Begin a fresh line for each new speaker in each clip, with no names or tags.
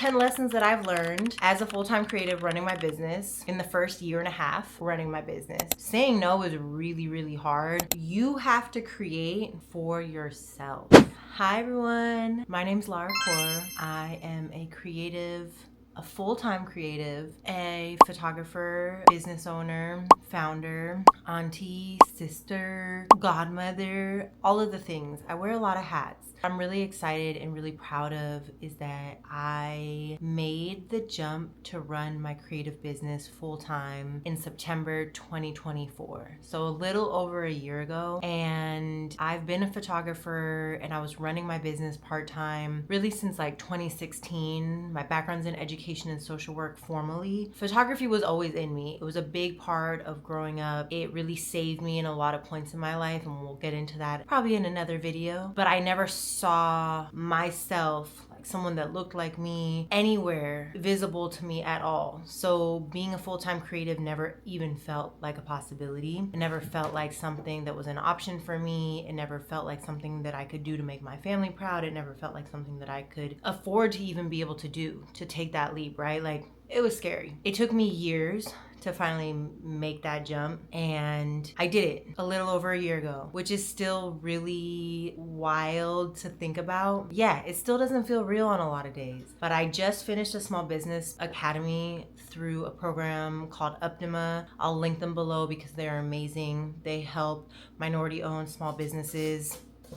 10 lessons that I've learned as a full-time creative running my business in the first year and a half running my business. Saying no is really, really hard. You have to create for yourself. Hi everyone, my name's Lara Kaur. I am a creative, a full-time creative, a photographer, business owner, founder, auntie, sister, godmother, all of the things. I wear a lot of hats. I'm really excited and really proud of is that I made the jump to run my creative business full-time in September 2024. So a little over a year ago. And I've been a photographer and I was running my business part-time really since like 2016. My background's in education and social work formally. Photography was always in me. It was a big part of growing up. It really saved me in a lot of points in my life, and we'll get into that probably in another video. But I never saw myself, like someone that looked like me, anywhere visible to me at all. So being a full-time creative never even felt like a possibility. It never felt like something that was an option for me. It never felt like something that I could do to make my family proud. It never felt like something that I could afford to even be able to do, to take that leap, right? Like, it was scary. It took me years to finally make that jump, and I did it a little over a year ago, which is still really wild to think about. Yeah, it still doesn't feel real on a lot of days, but I just finished a small business academy through a program called Uptima. I'll link them below because they're amazing. They help minority-owned small businesses. I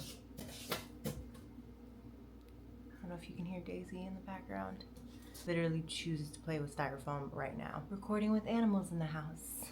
don't know if you can hear Daisy in the background. Literally chooses to play with styrofoam right now. Recording with animals in the house.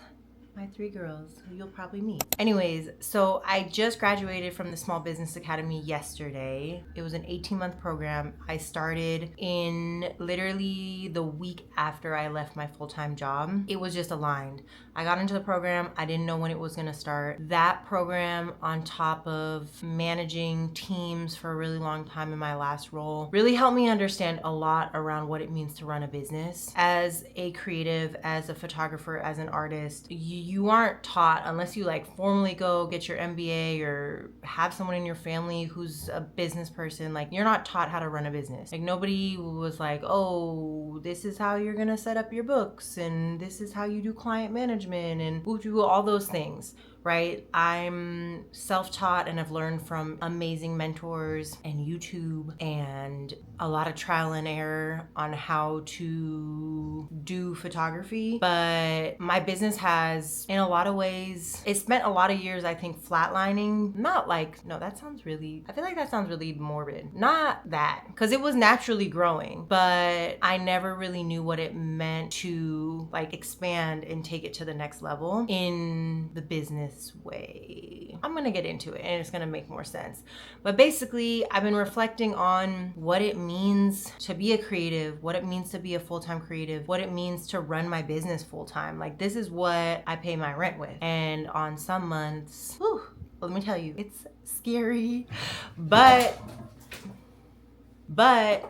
My 3 girls, who you'll probably meet. Anyways, so I just graduated from the Small Business Academy yesterday. It was an 18-month program. I started in literally the week after I left my full-time job. It was just aligned. I got into the program. I didn't know when it was gonna start. That program, on top of managing teams for a really long time in my last role, really helped me understand a lot around what it means to run a business. As a creative, as a photographer, as an artist, you aren't taught, unless you like formally go get your MBA or have someone in your family who's a business person, like you're not taught how to run a business. Like nobody was like, oh, this is how you're gonna set up your books and this is how you do client management and all those things, right? I'm self-taught and I've learned from amazing mentors and YouTube and a lot of trial and error on how to do photography. But my business has, in a lot of ways, it spent a lot of years, I think, flatlining. Not like, no, that sounds really, I feel like that sounds really morbid. Not that, because it was naturally growing, but I never really knew what it meant to like expand and take it to the next level in the business way. I'm gonna get into it and it's gonna make more sense. But basically, I've been reflecting on what it means to be a creative, what it means to be a full-time creative, what it means to run my business full-time. Like, this is what I pay my rent with. And on some months, whew, let me tell you, it's scary, but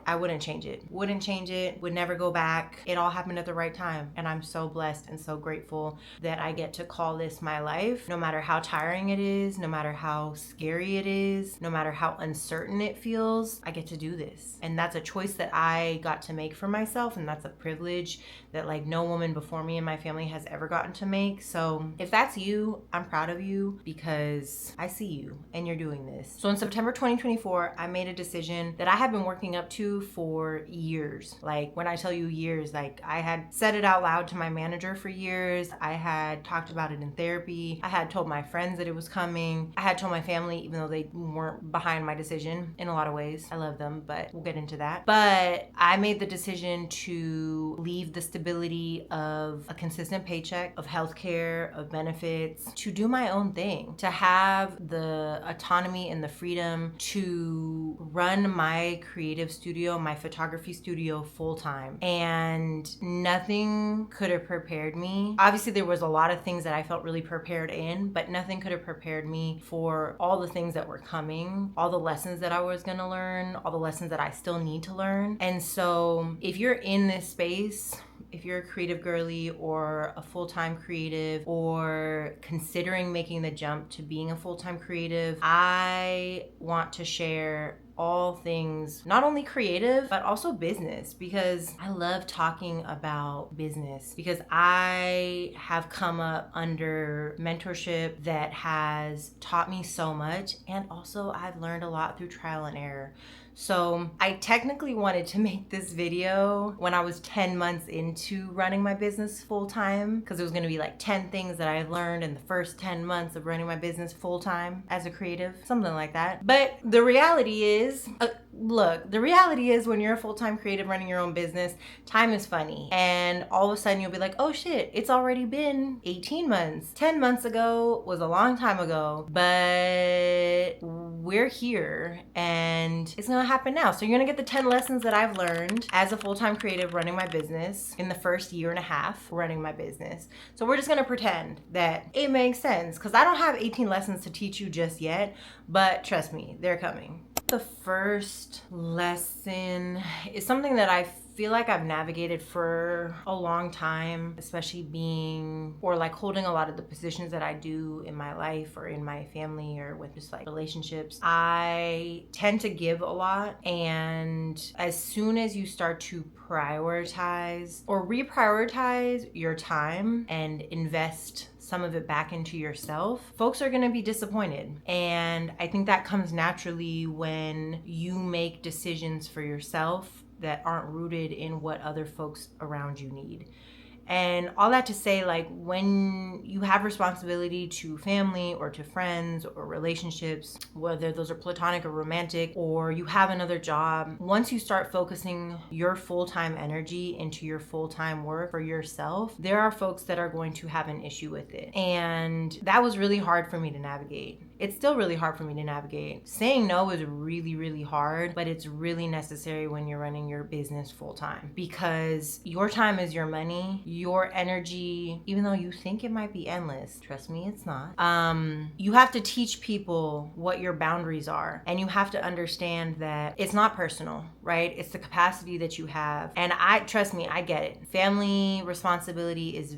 I wouldn't change it. Wouldn't change it, would never go back. It all happened at the right time. And I'm so blessed and so grateful that I get to call this my life. No matter how tiring it is, no matter how scary it is, no matter how uncertain it feels, I get to do this. And that's a choice that I got to make for myself. And that's a privilege that like no woman before me in my family has ever gotten to make. So if that's you, I'm proud of you because I see you and you're doing this. So in September 2024, I made a decision that I have been working up to for years. Like when I tell you years, like I had said it out loud to my manager for years. I had talked about it in therapy. I had told my friends that it was coming. I had told my family, even though they weren't behind my decision in a lot of ways. I love them, but we'll get into that. But I made the decision to leave the stability of a consistent paycheck, of healthcare, of benefits, to do my own thing, to have the autonomy and the freedom to run my creative studio, my photography studio full time. And nothing could have prepared me. Obviously, there was a lot of things that I felt really prepared in, but nothing could have prepared me for all the things that were coming, all the lessons that I was gonna learn, all the lessons that I still need to learn. And so if you're in this space, if you're a creative girly or a full-time creative or considering making the jump to being a full-time creative, I want to share all things, not only creative, but also business, because I love talking about business, because I have come up under mentorship that has taught me so much. And also I've learned a lot through trial and error. So I technically wanted to make this video when I was 10 months into running my business full time, because it was going to be like 10 things that I learned in the first 10 months of running my business full time as a creative, something like that. But the reality is, the reality is when you're a full-time creative running your own business, time is funny. And all of a sudden you'll be like, oh shit, it's already been 18 months. 10 months ago was a long time ago, but we're here and it's gonna happen now. So you're gonna get the 10 lessons that I've learned as a full-time creative running my business in the first year and a half running my business. So we're just gonna pretend that it makes sense, because I don't have 18 lessons to teach you just yet, but trust me, they're coming. The first lesson is something that I feel like I've navigated for a long time, especially being or like holding a lot of the positions that I do in my life or in my family or with just like relationships. I tend to give a lot, and as soon as you start to prioritize or reprioritize your time and invest some of it back into yourself, folks are going to be disappointed. And I think that comes naturally when you make decisions for yourself that aren't rooted in what other folks around you need. And all that to say, like, when you have responsibility to family or to friends or relationships, whether those are platonic or romantic, or you have another job, once you start focusing your full-time energy into your full-time work for yourself, there are folks that are going to have an issue with it. And that was really hard for me to navigate. It's still really hard for me to navigate. Saying no is really, really hard, but it's really necessary when you're running your business full time, because your time is your money, your energy, even though you think it might be endless, trust me, it's not. You have to teach people what your boundaries are, and you have to understand that it's not personal, right? It's the capacity that you have. And trust me, I get it. Family responsibility is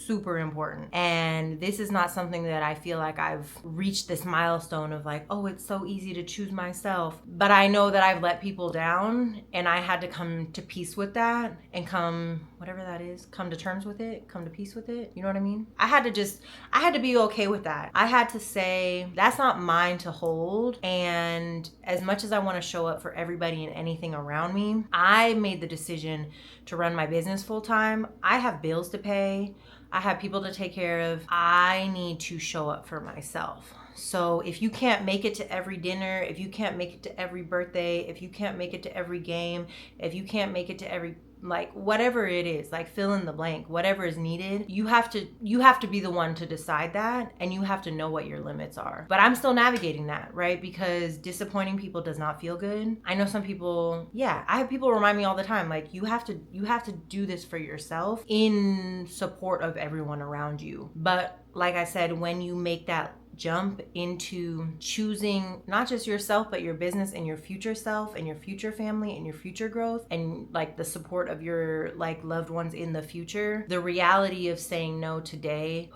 super important. And this is not something that I feel like I've reached this milestone of like, oh, it's so easy to choose myself. But I know that I've let people down, and I had to come to peace with that and whatever that is, come to terms with it, come to peace with it. You know what I mean? I had to be okay with that. I had to say, that's not mine to hold. And as much as I want to show up for everybody and anything around me, I made the decision to run my business full time. I have bills to pay. I have people to take care of. I need to show up for myself. So if you can't make it to every dinner, if you can't make it to every birthday, if you can't make it to every game, if you can't make it to every, like, whatever it is, like, fill in the blank, whatever is needed, you have to be the one to decide that, and you have to know what your limits are. But I'm still navigating that, right? Because disappointing people does not feel good. I know some people, I have people remind me all the time, like, you have to do this for yourself in support of everyone around you. But like I said, when you make that jump into choosing not just yourself, but your business and your future self and your future family and your future growth and like the support of your like loved ones in the future, the reality of saying no today,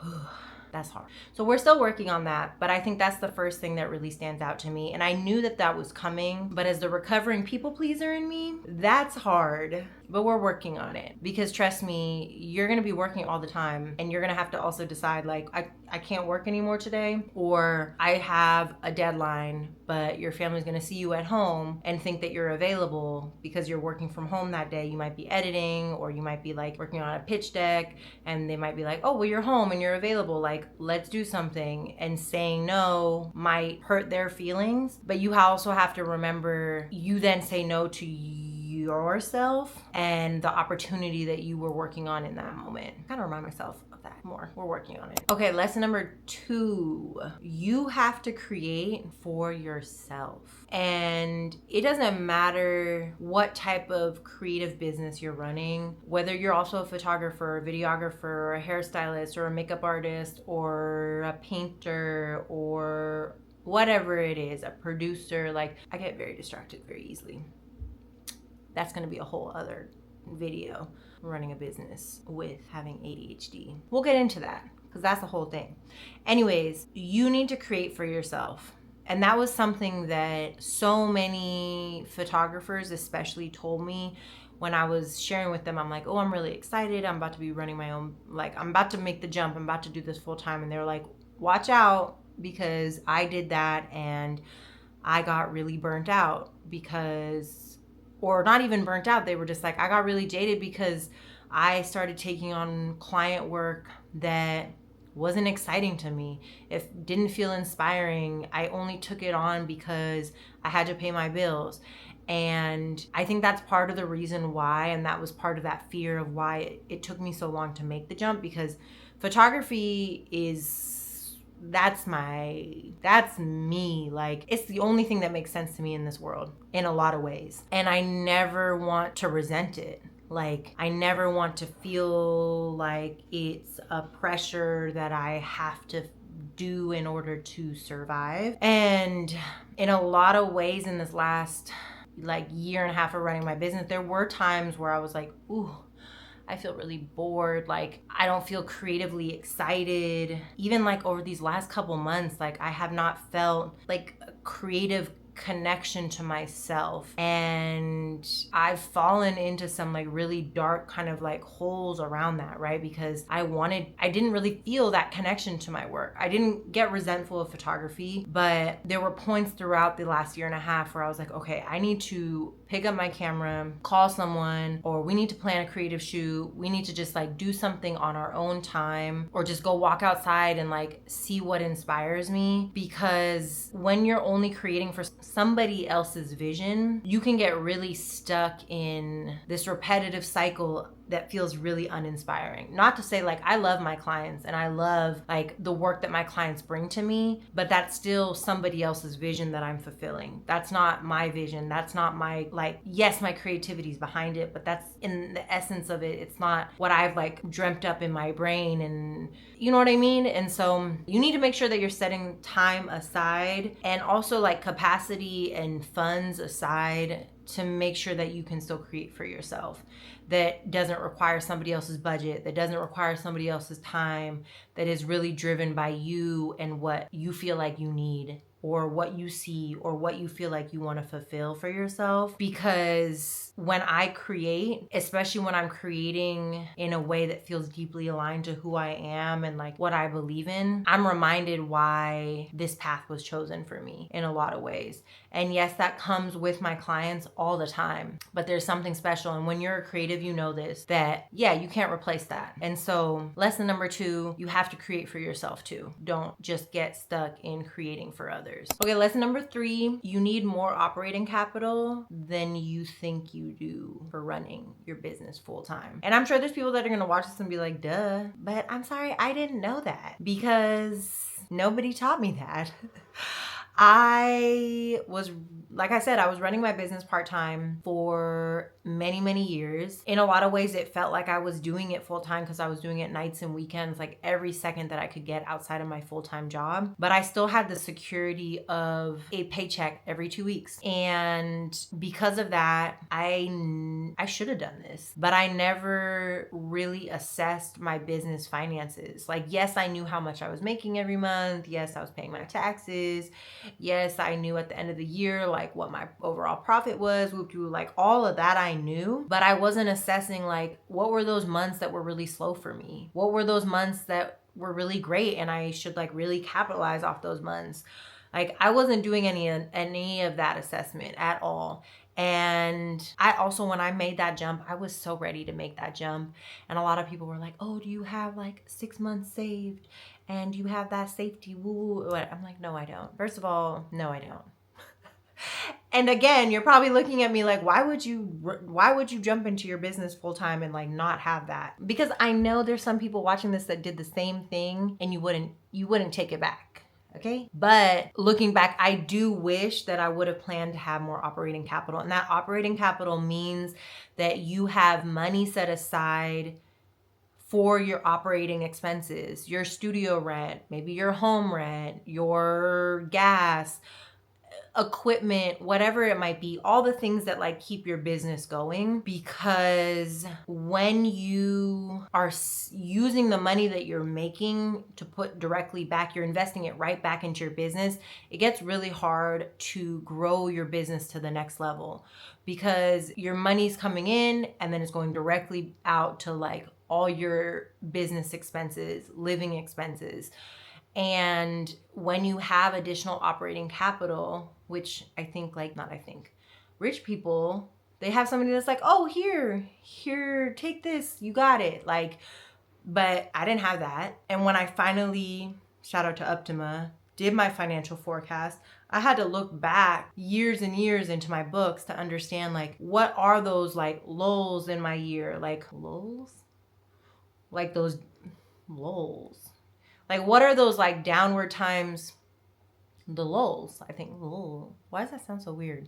that's hard. So we're still working on that, but I think that's the first thing that really stands out to me. And I knew that was coming, but as the recovering people pleaser in me, that's hard. But we're working on it, because trust me, you're gonna be working all the time, and you're gonna have to also decide, like, I can't work anymore today, or I have a deadline, but your family's gonna see you at home and think that you're available because you're working from home that day. You might be editing, or you might be like working on a pitch deck, and they might be like, oh, well, you're home and you're available, like, let's do something. And saying no might hurt their feelings, but you also have to remember, you then say no to yourself and the opportunity that you were working on in that moment. I gotta remind myself of that more. We're working on it. Okay, lesson number 2, you have to create for yourself. And it doesn't matter what type of creative business you're running, whether you're also a photographer, a videographer, or a hairstylist, or a makeup artist, or a painter, or whatever it is, a producer. Like, I get very distracted very easily. That's going to be a whole other video, running a business with having ADHD. We'll get into that, because that's the whole thing. Anyways, you need to create for yourself. And that was something that so many photographers especially told me when I was sharing with them. I'm like, oh, I'm really excited. I'm about to be running my own, like, I'm about to make the jump. I'm about to do this full time. And they're like, watch out, because I did that and I got really burnt out because, or not even burnt out, they were just like, I got really jaded because I started taking on client work that wasn't exciting to me. It didn't feel inspiring. I only took it on because I had to pay my bills. And I think that's part of the reason why, and that was part of that fear of why it took me so long to make the jump, because photography is, that's me. Like, it's the only thing that makes sense to me in this world in a lot of ways. And I never want to resent it. Like, I never want to feel like it's a pressure that I have to do in order to survive. And in a lot of ways, in this last like year and a half of running my business, there were times where I was like, ooh, I feel really bored. Like, I don't feel creatively excited. Even like over these last couple months, like, I have not felt like a creative connection to myself, and I've fallen into some like really dark kind of like holes around that, right? Because I didn't really feel that connection to my work. I didn't get resentful of photography, but there were points throughout the last year and a half where I was like, okay, I need to pick up my camera, call someone, or we need to plan a creative shoot. We need to just like do something on our own time, or just go walk outside and like see what inspires me. Because when you're only creating for somebody else's vision, you can get really stuck in this repetitive cycle that feels really uninspiring. Not to say like I love my clients and I love like the work that my clients bring to me, but that's still somebody else's vision that I'm fulfilling. That's not my vision. That's not my, like, yes, my creativity's behind it, but that's in the essence of it. It's not what I've like dreamt up in my brain, and you know what I mean? And so you need to make sure that you're setting time aside, and also like capacity and funds aside, to make sure that you can still create for yourself. That doesn't require somebody else's budget, that doesn't require somebody else's time, that is really driven by you and what you feel like you need, or what you see, or what you feel like you want to fulfill for yourself. Because when I create, especially when I'm creating in a way that feels deeply aligned to who I am and like what I believe in, I'm reminded why this path was chosen for me in a lot of ways. And yes, that comes with my clients all the time, but there's something special. And when you're a creative, you know this, that yeah, you can't replace that. And so lesson number 2, you have to create for yourself too. Don't just get stuck in creating for others. Okay, lesson number 3, you need more operating capital than you think you do for running your business full time. And I'm sure there's people that are gonna watch this and be like, duh, but I'm sorry, I didn't know that, because nobody taught me that. I was, like I said, I was running my business part-time for many, many years. In a lot of ways, it felt like I was doing it full-time because I was doing it nights and weekends, like every second that I could get outside of my full-time job. But I still had the security of a paycheck every 2 weeks. And because of that, I should have done this, but I never really assessed my business finances. Like, yes, I knew how much I was making every month. Yes, I was paying my taxes. Yes, I knew at the end of the year, like what my overall profit was, like all of that I knew, but I wasn't assessing like, what were those months that were really slow for me? What were those months that were really great and I should like really capitalize off those months? Like, I wasn't doing any of that assessment at all. And I also, when I made that jump, I was so ready to make that jump. And a lot of people were like, oh, do you have like 6 months saved? And you have that safety, woo. I'm like, no, I don't. First of all, no, I don't. And again, you're probably looking at me like, why would you jump into your business full time and like not have that? Because I know there's some people watching this that did the same thing and you wouldn't take it back. Okay. But looking back, I do wish that I would have planned to have more operating capital. And that operating capital means that you have money set aside for your operating expenses, your studio rent, maybe your home rent, your gas, equipment, whatever it might be, all the things that like keep your business going. Because when you are using the money that you're making to put directly back, you're investing it right back into your business, it gets really hard to grow your business to the next level, because your money's coming in and then it's going directly out to like all your business expenses, living expenses. And when you have additional operating capital, which I think like, not I think, rich people, they have somebody that's like, oh, here, take this, you got it. Like, but I didn't have that. And when I finally, shout out to Uptima, did my financial forecast, I had to look back years and years into my books to understand like, what are those like lulls in my year? Like lulls? Like those lulls. Like, what are those like downward times? The lulls, I think. Lull. Why does that sound so weird?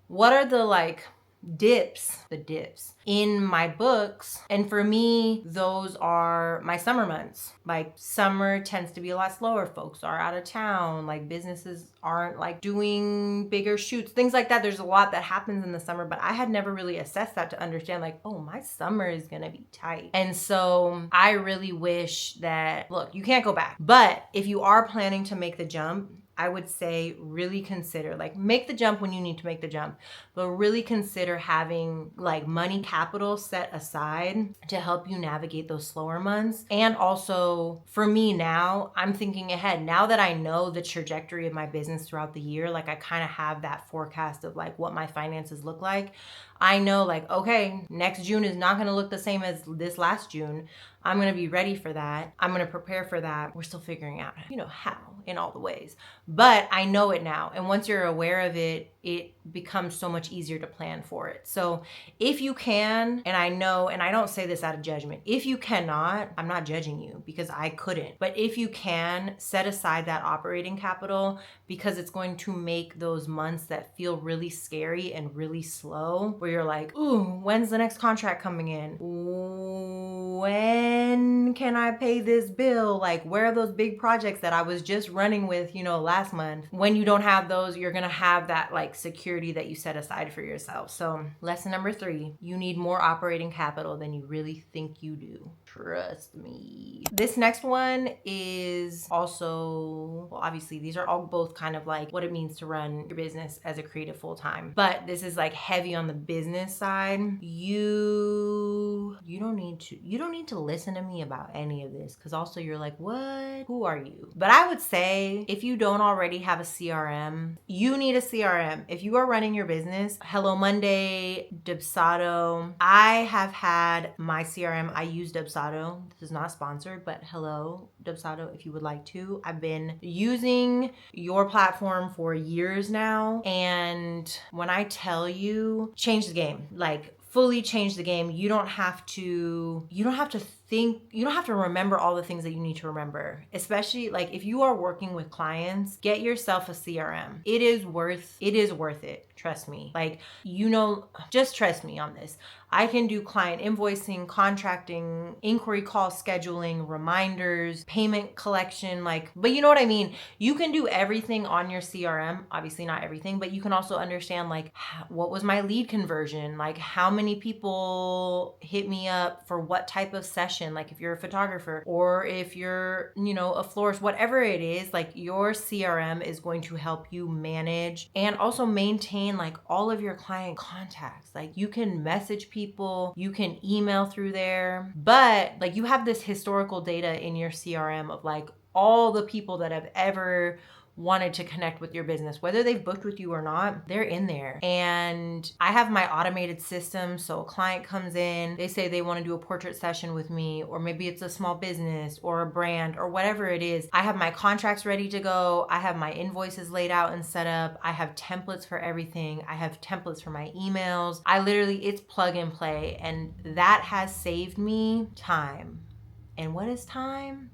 What are the like the dips in my books? And for me, those are my summer months. Like summer tends to be a lot slower. Folks are out of town. Like businesses aren't like doing bigger shoots, things like that. There's a lot that happens in the summer, but I had never really assessed that to understand like, oh, my summer is going to be tight. And so I really wish that, look, you can't go back, but if you are planning to make the jump, I would say really consider, like, make the jump when you need to make the jump, but really consider having like money capital set aside to help you navigate those slower months. And also for me now, I'm thinking ahead. Now that I know the trajectory of my business throughout the year, like I kind of have that forecast of like what my finances look like. I know like, okay, next June is not going to look the same as this last June. I'm going to be ready for that. I'm going to prepare for that. We're still figuring out, how in all the ways, but I know it now. And once you're aware of it, it becomes so much easier to plan for it. So if you can, and I know, and I don't say this out of judgment, if you cannot, I'm not judging you because I couldn't, but if you can, set aside that operating capital, because it's going to make those months that feel really scary and really slow, where you're like, ooh, when's the next contract coming in? When can I pay this bill? Like, where are those big projects that I was just running with, last month? When you don't have those, you're gonna have that like security that you set aside for yourself. So lesson number 3, you need more operating capital than you really think you do. Trust me. This next one is also, well, obviously these are all both kind of like what it means to run your business as a creative full time, but this is like heavy on the business side. You don't need to listen to me about any of this, because also you're like, what? Who are you? But I would say if you don't already have a CRM, you need a CRM. If you are running your business, Hello Monday, Dubsado. I have had my CRM. I use Dubsado. This is not sponsored, but hello, Dubsado, if you would like to. I've been using your platform for years now. And when I tell you, change the game, like fully change the game. You don't have to think, you don't have to remember all the things that you need to remember. Especially like if you are working with clients, get yourself a CRM. It is worth it. Trust me. Like, just trust me on this. I can do client invoicing, contracting, inquiry call scheduling, reminders, payment collection, but you know what I mean? You can do everything on your CRM. Obviously not everything, but you can also understand like, what was my lead conversion? Like, how many people hit me up for what type of session? Like if you're a photographer or if you're, a florist, whatever it is, like your CRM is going to help you manage and also maintain like all of your client contacts. Like you can message people, you can email through there, but like you have this historical data in your CRM of like all the people that have ever wanted to connect with your business, whether they've booked with you or not, they're in there. And I have my automated system. So a client comes in, they say they want to do a portrait session with me, or maybe it's a small business or a brand or whatever it is. I have my contracts ready to go. I have my invoices laid out and set up. I have templates for everything. I have templates for my emails. It's plug and play. And that has saved me time. And what is time?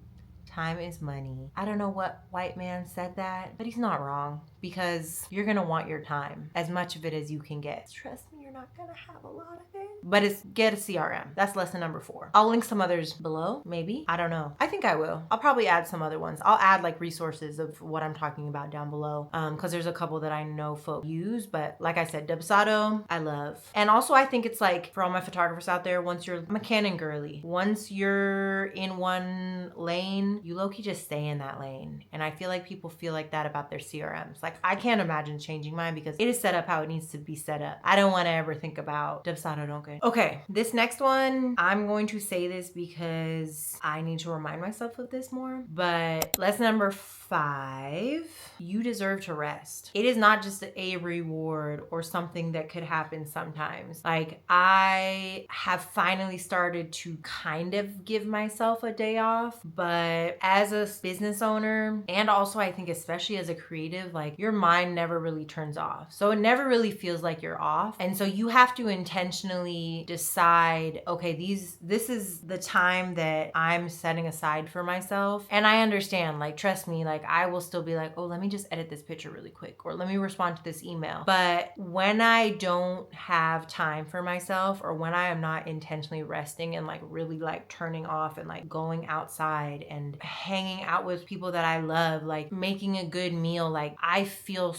Time is money. I don't know what white man said that, but he's not wrong, because you're gonna want your time, as much of it as you can get. Trust me, you're not gonna have a lot of it, but it's get a CRM. That's lesson number 4. I'll link some others below, maybe. I don't know. I think I will. I'll probably add some other ones. I'll add like resources of what I'm talking about down below, because there's a couple that I know folks use, but like I said, Dubsado, I love. And also I think it's like for all my photographers out there, I'm a Canon girly. Once you're in one lane, you low-key just stay in that lane. And I feel like people feel like that about their CRMs. Like I can't imagine changing mine because it is set up how it needs to be set up. I don't want to ever think about Dubsado, don't get. Okay, this next one, I'm going to say this because I need to remind myself of this more. But lesson number 5, you deserve to rest. It is not just a reward or something that could happen sometimes. Like I have finally started to kind of give myself a day off, but as a business owner, and also I think especially as a creative, like your mind never really turns off. So it never really feels like you're off. And so you have to intentionally decide, okay, this is the time that I'm setting aside for myself. And I understand, like, trust me, like I will still be like, oh, let me just edit this picture really quick, or let me respond to this email. But when I don't have time for myself, or when I am not intentionally resting and like really like turning off and like going outside and hanging out with people that I love, like making a good meal, like I feel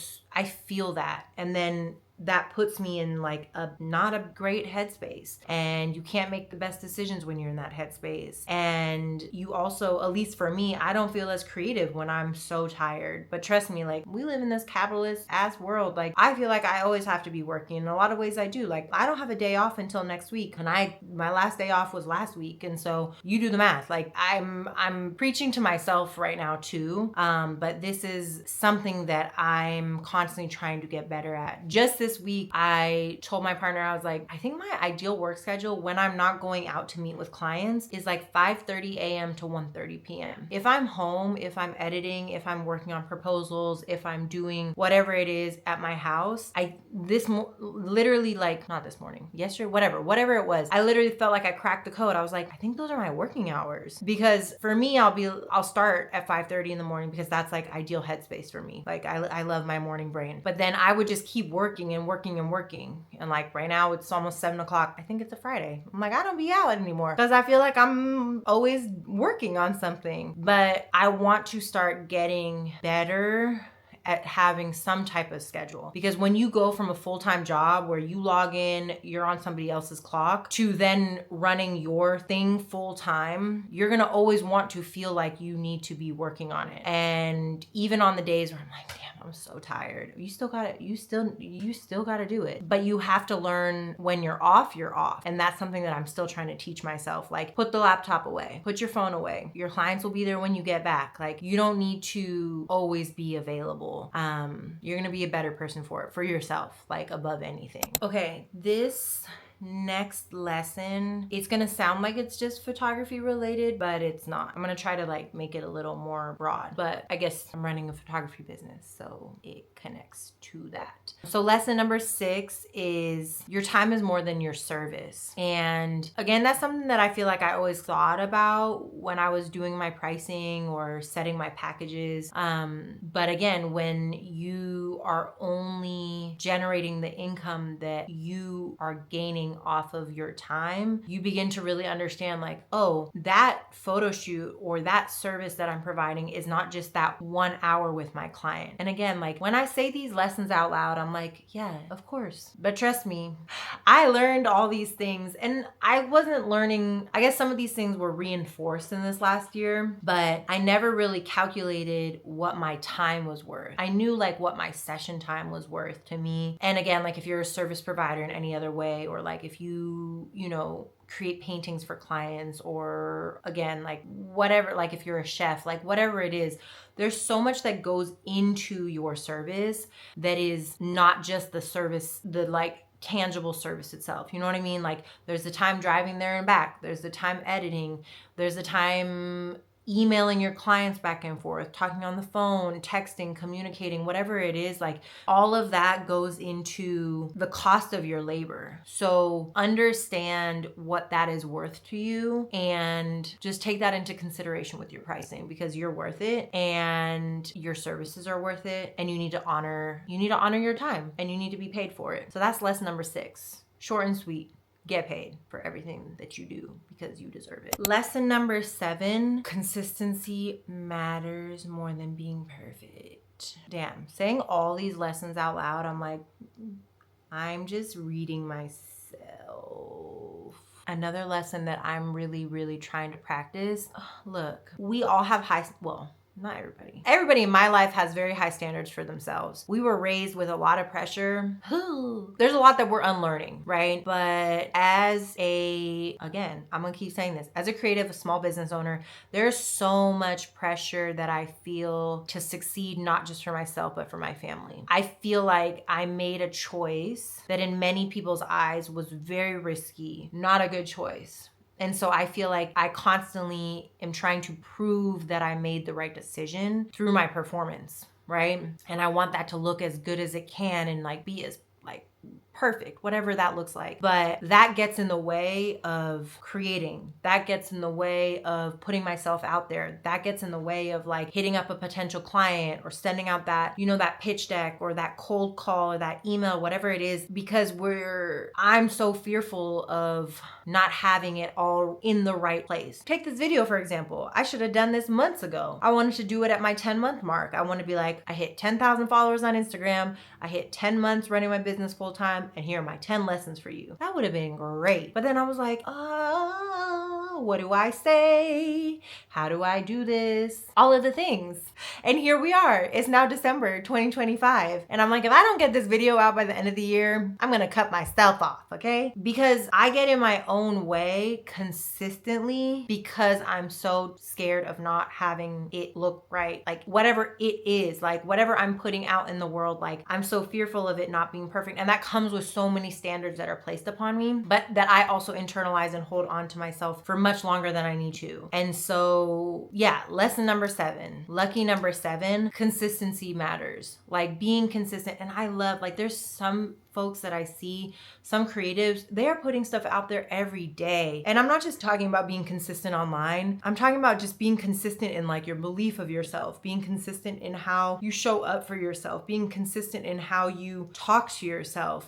that. And then that puts me in like a not a great headspace, and you can't make the best decisions when you're in that headspace. And you also, at least for me, I don't feel as creative when I'm so tired. But trust me, like we live in this capitalist ass world. Like I feel like I always have to be working. In a lot of ways I do. Like I don't have a day off until next week, and my last day off was last week. And so you do the math. Like I'm preaching to myself right now too. But this is something that I'm constantly trying to get better at. Just this week, I told my partner, I was like, I think my ideal work schedule when I'm not going out to meet with clients is like 5:30 a.m. to 1:30 p.m. If I'm home, if I'm editing, if I'm working on proposals, if I'm doing whatever it is at my house, literally like, not this morning, yesterday, whatever it was, I literally felt like I cracked the code. I was like, I think those are my working hours. Because for me, I'll start at 5:30 in the morning because that's like ideal headspace for me. Like I love my morning brain. But then I would just keep working. And like right now it's almost 7 o'clock. I think it's a Friday. I'm like, I don't be out anymore because I feel like I'm always working on something. But I want to start getting better at having some type of schedule. Because when you go from a full-time job where you log in, you're on somebody else's clock, to then running your thing full-time, you're gonna always want to feel like you need to be working on it. And even on the days where I'm like, damn, I'm so tired, you still gotta do it. But you have to learn when you're off. And that's something that I'm still trying to teach myself. Like, put the laptop away, put your phone away. Your clients will be there when you get back. Like, you don't need to always be available. You're gonna be a better person for yourself, like above anything. Okay, this next lesson, it's gonna sound like it's just photography related, but it's not. I'm gonna try to like make it a little more broad, but I guess I'm running a photography business, so it connects to that. So lesson number 6 is your time is more than your service. And again, that's something that I feel like I always thought about when I was doing my pricing or setting my packages. But again, when you are only generating the income that you are gaining off of your time, you begin to really understand like, oh, that photo shoot or that service that I'm providing is not just that 1 hour with my client. And again, like when I say these lessons out loud, I'm like, yeah, of course. But trust me, I learned all these things, and I wasn't learning, I guess some of these things were reinforced in this last year, but I never really calculated what my time was worth. I knew like what my session time was worth to me. And again, like if you're a service provider in any other way, or like if you create paintings for clients, or again, like whatever, like if you're a chef, like whatever it is, there's so much that goes into your service that is not just the service, the like tangible service itself. You know what I mean? Like there's the time driving there and back. There's the time editing. There's the time emailing your clients back and forth, talking on the phone, texting, communicating, whatever it is, like all of that goes into the cost of your labor. So understand what that is worth to you and just take that into consideration with your pricing, because you're worth it and your services are worth it, and you need to honor your time and you need to be paid for it. So that's lesson number 6. Short and sweet. get paid for everything that you do because you deserve it. Lesson number 7, consistency matters more than being perfect. Damn, saying all these lessons out loud, I'm like, I'm just reading myself. Another lesson that I'm really trying to practice, look, we all have not everybody. Everybody in my life has very high standards for themselves. We were raised with a lot of pressure. There's a lot that we're unlearning, right? But again, I'm gonna keep saying this, as a creative, a small business owner, there's so much pressure that I feel to succeed, not just for myself, but for my family. I feel like I made a choice that in many people's eyes was very risky, not a good choice. And so I feel like I constantly am trying to prove that I made the right decision through my performance, right? And I want that to look as good as it can and like be as like perfect, whatever that looks like. But that gets in the way of creating. That gets in the way of putting myself out there. That gets in the way of like hitting up a potential client or sending out that, that pitch deck or that cold call or that email, whatever it is, because I'm so fearful of not having it all in the right place. Take this video, for example. I should have done this months ago. I wanted to do it at my 10-month mark. I want to be like, I hit 10,000 followers on Instagram. I hit 10 months running my business full time. And here are my 10 lessons for you. That would have been great. But then I was like, what do I say? How do I do this? All of the things. And here we are. It's now December 2025. And I'm like, if I don't get this video out by the end of the year, I'm going to cut myself off, okay? Because I get in my own way consistently because I'm so scared of not having it look right. Like whatever it is, like whatever I'm putting out in the world, like I'm so fearful of it not being perfect. And that comes with so many standards that are placed upon me, but that I also internalize and hold on to myself for much longer than I need to. And so, yeah, lesson number 7, lucky number 7, consistency matters. Like being consistent. And I love, like, there's some folks that I see, some creatives, they are putting stuff out there every day. And I'm not just talking about being consistent online. I'm talking about just being consistent in like your belief of yourself, being consistent in how you show up for yourself, being consistent in how you talk to yourself.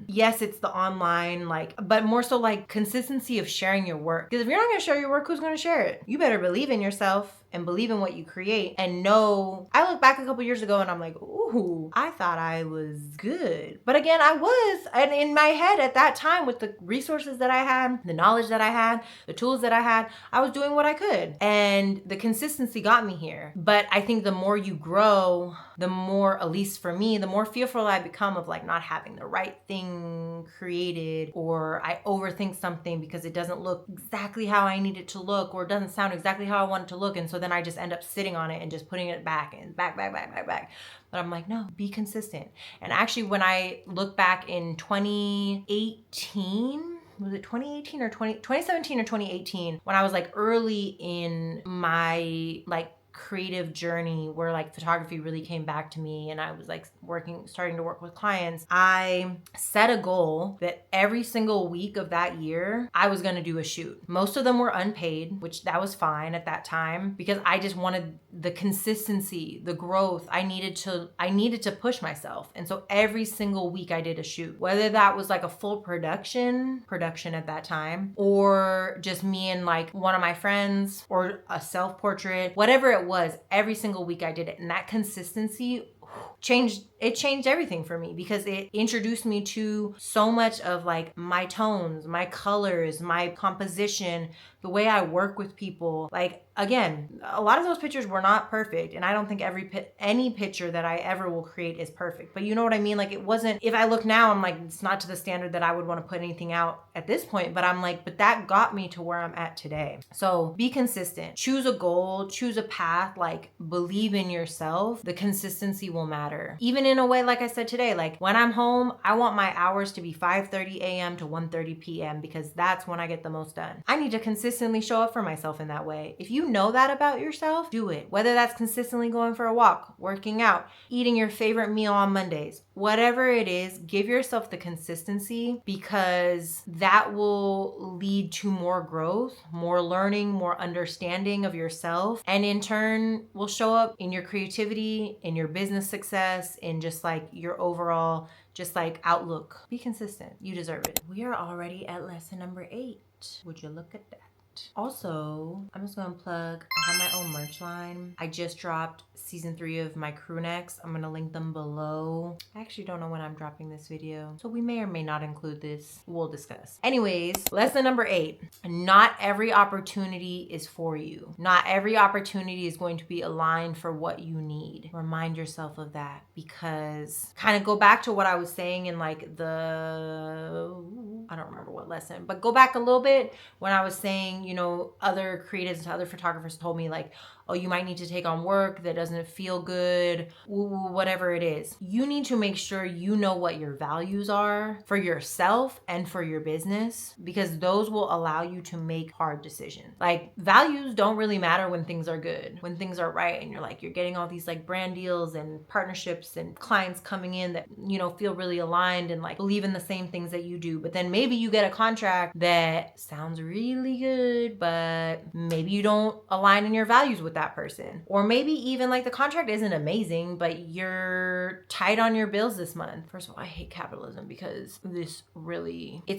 Yes, it's the online, but more so like consistency of sharing your work. Because if you're not gonna share your work, who's gonna share it? You better believe in yourself and believe in what you create and know. I look back a couple years ago and I'm like, ooh, I thought I was good. But again, I was. And in my head at that time, with the resources that I had, the knowledge that I had, the tools that I had, I was doing what I could. And the consistency got me here. But I think the more you grow, the more, at least for me, the more fearful I become of like not having the right thing created, or I overthink something because it doesn't look exactly how I need it to look, or it doesn't sound exactly how I want it to look. And so then I just end up sitting on it and just putting it back and back. But I'm like, no, be consistent. And actually, when I look back in 2018, was it 2018 or 2017 or 2018, when I was like early in my like creative journey where like photography really came back to me and I was like starting to work with clients, I set a goal that every single week of that year I was going to do a shoot. Most of them were unpaid, which that was fine at that time because I just wanted the consistency, the growth. I needed to push myself. And so every single week I did a shoot, whether that was like a full production at that time, or just me and like one of my friends, or a self-portrait, whatever it was, every single week I did it. And that consistency changed everything for me because it introduced me to so much of like my tones, my colors, my composition, the way I work with people. Like, again, a lot of those pictures were not perfect. And I don't think any picture that I ever will create is perfect. But you know what I mean? Like, it wasn't, if I look now, I'm like, it's not to the standard that I would want to put anything out at this point. But I'm like, but that got me to where I'm at today. So be consistent. Choose a goal, choose a path, like believe in yourself. The consistency will matter. Even in a way, like I said today, like when I'm home, I want my hours to be 5:30 a.m. to 1:30 p.m. because that's when I get the most done. I need to consistently show up for myself in that way. If you know that about yourself, do it. Whether that's consistently going for a walk, working out, eating your favorite meal on Mondays, whatever it is, give yourself the consistency because that will lead to more growth, more learning, more understanding of yourself, and in turn will show up in your creativity, in your business success, in just like your overall Just like outlook. Be consistent. You deserve it. We are already at lesson number 8. Would you look at that? Also, I'm just gonna plug, I have my own merch line. I just dropped season 3 of my crew necks. I'm gonna link them below. I actually don't know when I'm dropping this video, so we may or may not include this. We'll discuss. Anyways, lesson number 8. Not every opportunity is for you. Not every opportunity is going to be aligned for what you need. Remind yourself of that, because kind of go back to what I was saying in like I don't remember what lesson, but go back a little bit when I was saying, you know, other creatives and other photographers told me like, oh, you might need to take on work that doesn't feel good, whatever it is. You need to make sure you know what your values are for yourself and for your business, because those will allow you to make hard decisions. Like, values don't really matter when things are good, when things are right, and you're like, you're getting all these like brand deals and partnerships and clients coming in that, you know, feel really aligned and like believe in the same things that you do. But then maybe you get a contract that sounds really good, but maybe you don't align in your values with that person. Or maybe even like the contract isn't amazing, but you're tight on your bills this month. First of all, I hate capitalism because it's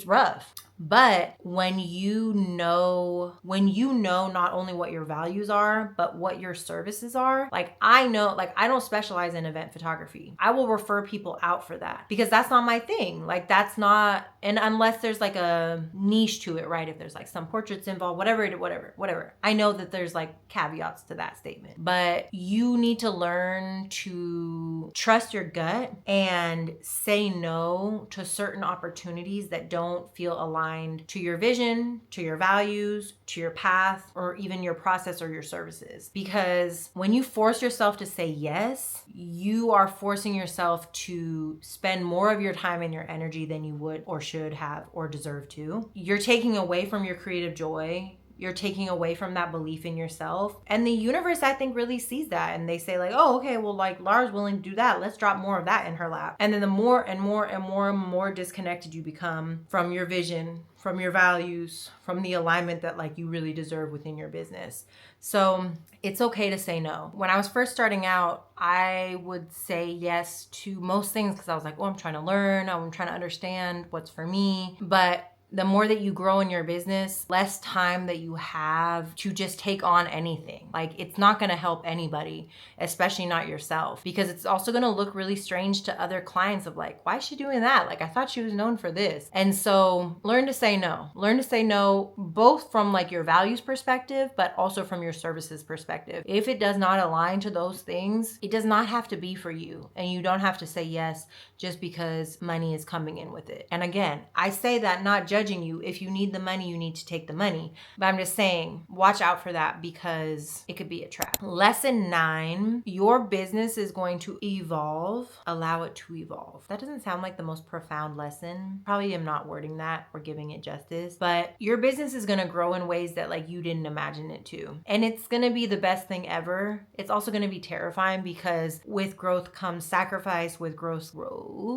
rough. But when you know not only what your values are, but what your services are, like I know, like I don't specialize in event photography. I will refer people out for that because that's not my thing. Like that's not, and unless there's like a niche to it, right? If there's like some portraits involved, whatever. I know that there's like caveats to that statement, but you need to learn to trust your gut and say no to certain opportunities that don't feel aligned to your vision, to your values, to your path, or even your process or your services. Because when you force yourself to say yes, you are forcing yourself to spend more of your time and your energy than you would or should have or deserve to. You're taking away from your creative joy. You're taking away from that belief in yourself. And the universe, I think, really sees that. And they say like, oh, okay, well, like Lara's willing to do that. Let's drop more of that in her lap. And then the more and more disconnected you become from your vision, from your values, from the alignment that like you really deserve within your business. So it's okay to say no. When I was first starting out, I would say yes to most things because I was like, oh, I'm trying to learn. I'm trying to understand what's for me. But the more that you grow in your business, less time that you have to just take on anything. Like it's not gonna help anybody, especially not yourself, because it's also gonna look really strange to other clients of like, why is she doing that? Like I thought she was known for this. And so learn to say no. Learn to say no, both from like your values perspective, but also from your services perspective. If it does not align to those things, it does not have to be for you. And you don't have to say yes just because money is coming in with it. And again, I say that not judging you. If you need the money, you need to take the money. But I'm just saying, watch out for that because it could be a trap. Lesson 9, your business is going to evolve. Allow it to evolve. That doesn't sound like the most profound lesson. Probably am not wording that or giving it justice, but your business is going to grow in ways that like you didn't imagine it to. And it's going to be the best thing ever. It's also going to be terrifying because with growth comes sacrifice, with growth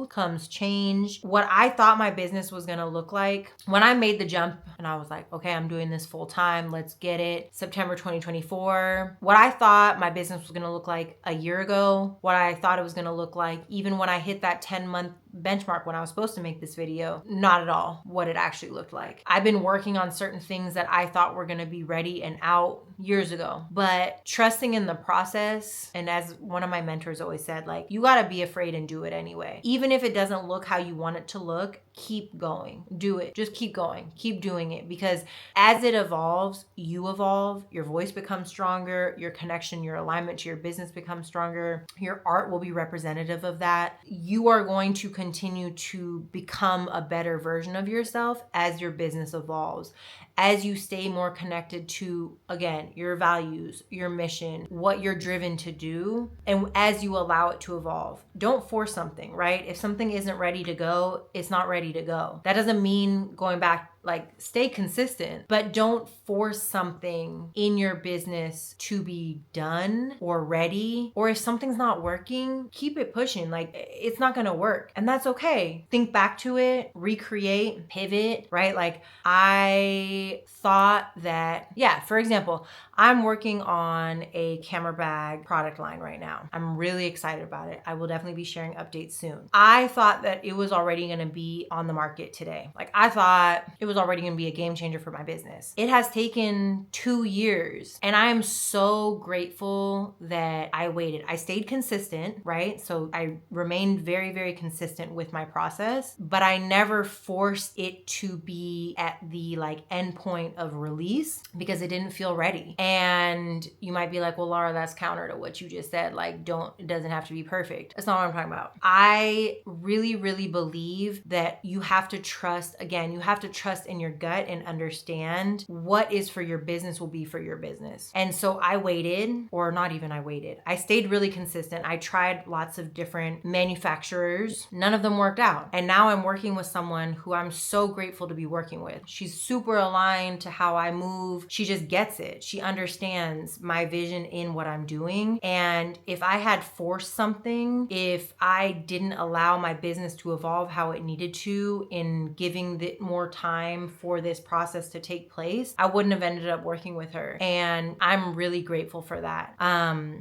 comes change. What I thought my business was going to look like when I made the jump and I was like, okay, I'm doing this full time, let's get it. September 2024. What I thought my business was gonna look like a year ago, what I thought it was gonna look like even when I hit that 10-month benchmark when I was supposed to make this video, not at all what it actually looked like. I've been working on certain things that I thought were gonna be ready and out years ago, but trusting in the process. And as one of my mentors always said, like, you gotta be afraid and do it anyway. Even if it doesn't look how you want it to look, keep going, do it. Just keep going, keep doing it, because as it evolves, you evolve, your voice becomes stronger, your connection, your alignment to your business becomes stronger, your art will be representative of that. You are going to continue to become a better version of yourself as your business evolves, as you stay more connected to, again, your values, your mission, what you're driven to do, and as you allow it to evolve. Don't force something, right? If something isn't ready to go, it's not ready to go. That doesn't mean going back, like, stay consistent, but don't force something in your business to be done or ready. Or if something's not working, keep it pushing. Like, it's not gonna work, and that's okay. Think back to it, recreate, pivot, right? Like, I I thought that, yeah, for example, I'm working on a camera bag product line right now. I'm really excited about it. I will definitely be sharing updates soon. I thought that it was already going to be on the market today. Like, I thought it was already going to be a game changer for my business. It has taken 2 years, and I am so grateful that I waited. I stayed consistent, right? So I remained very, very consistent with my process, but I never forced it to be at the like end point of release because it didn't feel ready. And you might be like, well, Laura, that's counter to what you just said. Like, it doesn't have to be perfect. That's not what I'm talking about. I really, really believe that you have to trust, again, you have to trust in your gut and understand what is for your business will be for your business. And so I waited, or not even I waited. I stayed really consistent. I tried lots of different manufacturers. None of them worked out. And now I'm working with someone who I'm so grateful to be working with. She's super aligned to how I move. She just gets it. She understands my vision in what I'm doing. And if I had forced something, if I didn't allow my business to evolve how it needed to in giving it more time for this process to take place, I wouldn't have ended up working with her. And I'm really grateful for that.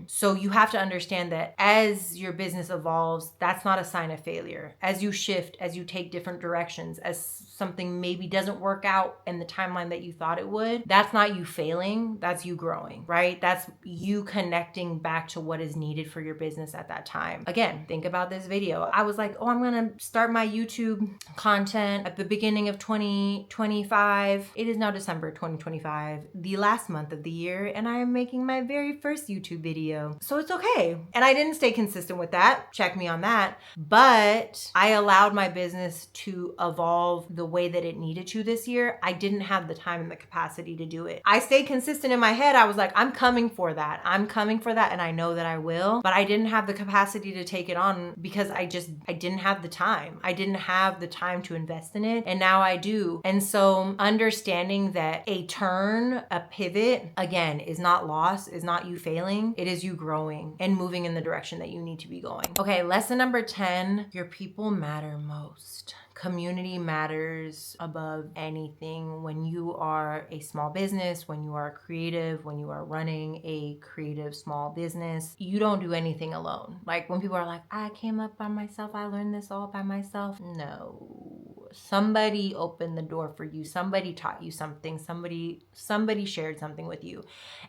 So you have to understand that as your business evolves, that's not a sign of failure. As you shift, as you take different directions, as something maybe doesn't work out in the timeline that you thought it would, that's not you failing, that's you growing, right? That's you connecting back to what is needed for your business at that time. Again, think about this video. I was like, oh, I'm gonna start my YouTube content at the beginning of 2025. It is now December 2025, the last month of the year, and I am making my very first YouTube video. So it's okay. And I didn't stay consistent with that. Check me on that. But I allowed my business to evolve the way that it needed to this year. I didn't have the time and the capacity to do it. I stayed consistent in my head. I was like, I'm coming for that. I'm coming for that. And I know that I will, but I didn't have the capacity to take it on because I didn't have the time. I didn't have the time to invest in it. And now I do. And so understanding that a turn, a pivot, again, is not loss, is not you failing. It is you growing and moving in the direction that you need to be going. Okay, lesson number 10, your people matter most. Community matters above anything. When you are a small business, when you are creative, when you are running a creative small business, you don't do anything alone. Like when people are like, I came up by myself, I learned this all by myself. No. Somebody opened the door for you. Somebody taught you something. Somebody shared something with you.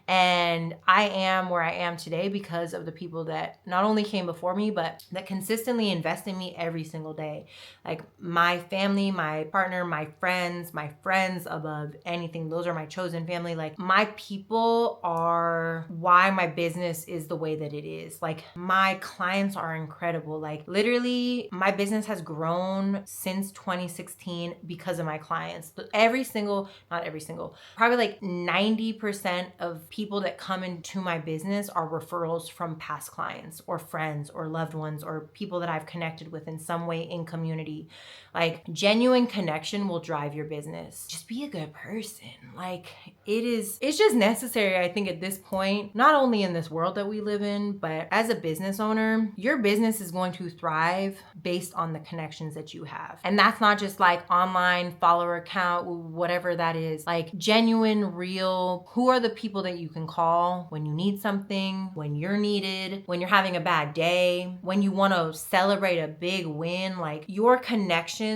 And I am where I am today because of the people that not only came before me, but that consistently invest in me every single day. Like my family, my partner, my friends above anything. Those are my chosen family. Like my people are why my business is the way that it is. Like my clients are incredible. Like literally my business has grown since 2016 because of my clients. Not every single, probably like 90% of people that come into my business are referrals from past clients or friends or loved ones or people that I've connected with in some way in community. Like genuine connection will drive your business. Just be a good person. Like it's just necessary, I think, at this point, not only in this world that we live in, but as a business owner, your business is going to thrive based on the connections that you have. And that's not just like online follower account, whatever that is, like genuine, real, who are the people that you can call when you need something, when you're needed, when you're having a bad day, when you want to celebrate a big win. Like your connections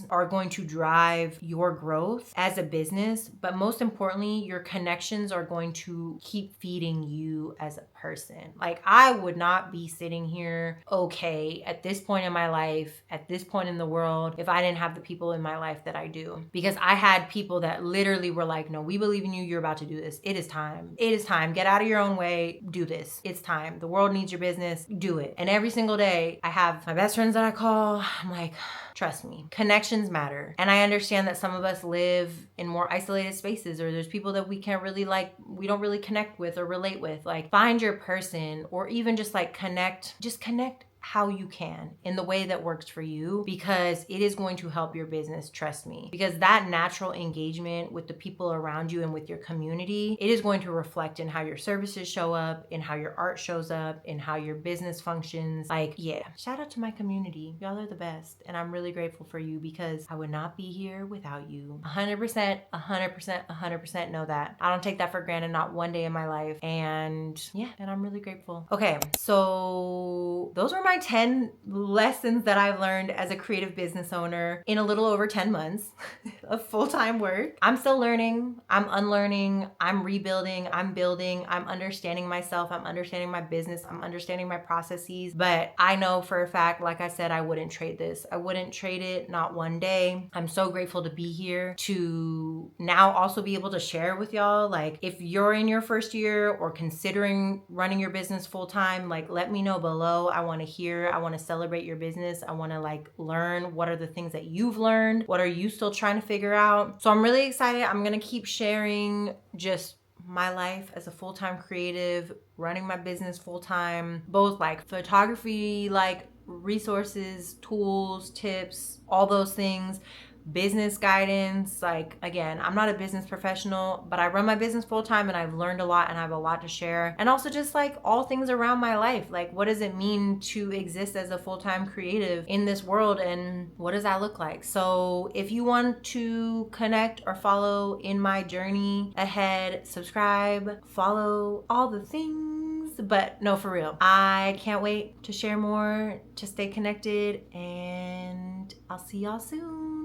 are going to drive your growth as a business, but most importantly, your connections are going to keep feeding you as a person. Like I would not be sitting here okay at this point in my life, at this point in the world, if I didn't have the people in my life that I do. Because I had people that literally were like, no, we believe in you. You're about to do this. It is time. It is time. Get out of your own way. Do this. It's time. The world needs your business. Do it. And every single day I have my best friends that I call. I'm like, trust me, connections matter. And I understand that some of us live in more isolated spaces, or there's people that we don't really connect with or relate with. Like find your person, or even just like connect how you can in the way that works for you, because it is going to help your business, trust me. Because that natural engagement with the people around you and with your community, it is going to reflect in how your services show up, in how your art shows up, in how your business functions. Like, yeah, shout out to my community. Y'all are the best. And I'm really grateful for you, because I would not be here without you. 100%, 100%, 100% know that. I don't take that for granted, not one day in my life. And yeah, and I'm really grateful. Okay, so those were my 10 lessons that I've learned as a creative business owner in a little over 10 months of full-time work. I'm still learning, I'm unlearning, I'm rebuilding, I'm building, I'm understanding myself, I'm understanding my business, I'm understanding my processes. But I know for a fact, like I said, I wouldn't trade this. I wouldn't trade it, not one day. I'm so grateful to be here, to now also be able to share with y'all. Like, if you're in your first year or considering running your business full-time, like, let me know below. I want to hear, I want to celebrate your business. I want to like learn what are the things that you've learned, what are you still trying to figure out. So I'm really excited. I'm gonna keep sharing just my life as a full-time creative, running my business full-time, both like photography, like resources, tools, tips, all those things, business guidance. Like, again, I'm not a business professional, but I run my business full time and I've learned a lot and I have a lot to share. And also just like all things around my life. Like, what does it mean to exist as a full-time creative in this world, and what does that look like? So if you want to connect or follow in my journey ahead, subscribe, follow, all the things. But no, for real, I can't wait to share more, to stay connected, and I'll see y'all soon.